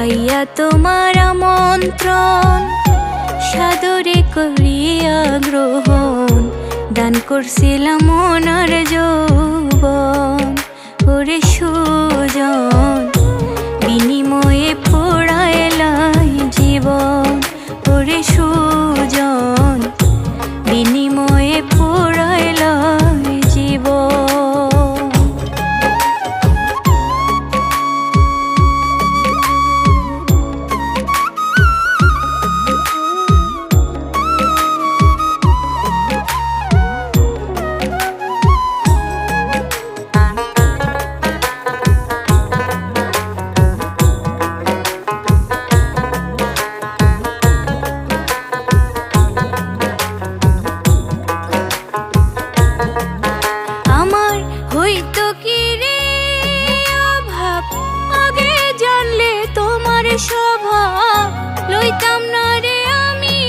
পাইয়া তোমার আমন্ত্রণ সাদরে করিয়া গ্রহণ দান করছিলাম মনের যৌবন ওরে সুজন বিনিময়ে পোড়াইলাই জীবন ওরে সুজন বিনিময়ে পোড়াইলাই জীবন। হইতো কি রে অভাব আগে জানলে তোমার স্বভাব লইতাম না রে আমি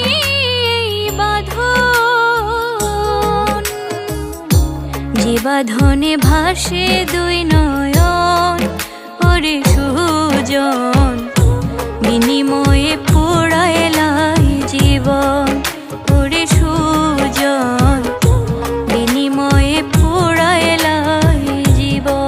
বাঁধন যে বাঁধনে ভাসে দুই নয়ন ওরে সুজন বিনিময়ে পোড়াইলাই জীবন ওরে সুজন বিনিময়ে পোড়াইলাই জীবন।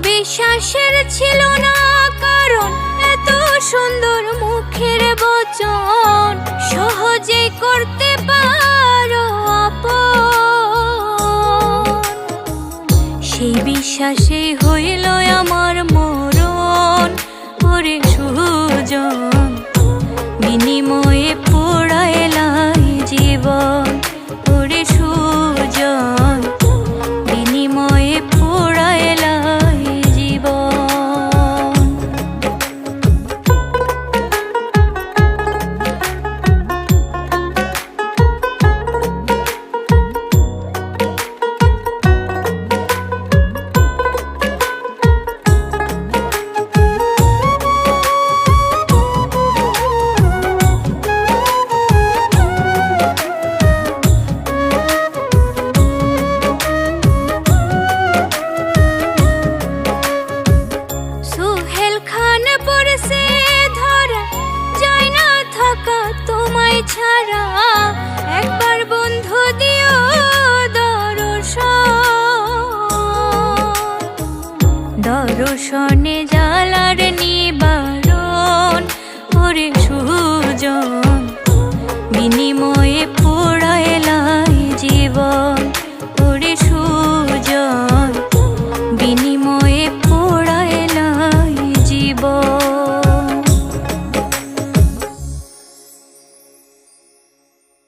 বিশ্বাসের ছিল না কারণ এত সুন্দর মুখের বচন সহজে করতে পারো আপন সেই বিশ্বাসেই হইল আমার মরণ ওরে সুজন বিনিময়ে পোড়াইলাই জীবন ওরে সুজন বিনিময়ে পোড়াইলাই জীবন। তোমায় ছাড়া একবার বন্ধু দিও দর্শন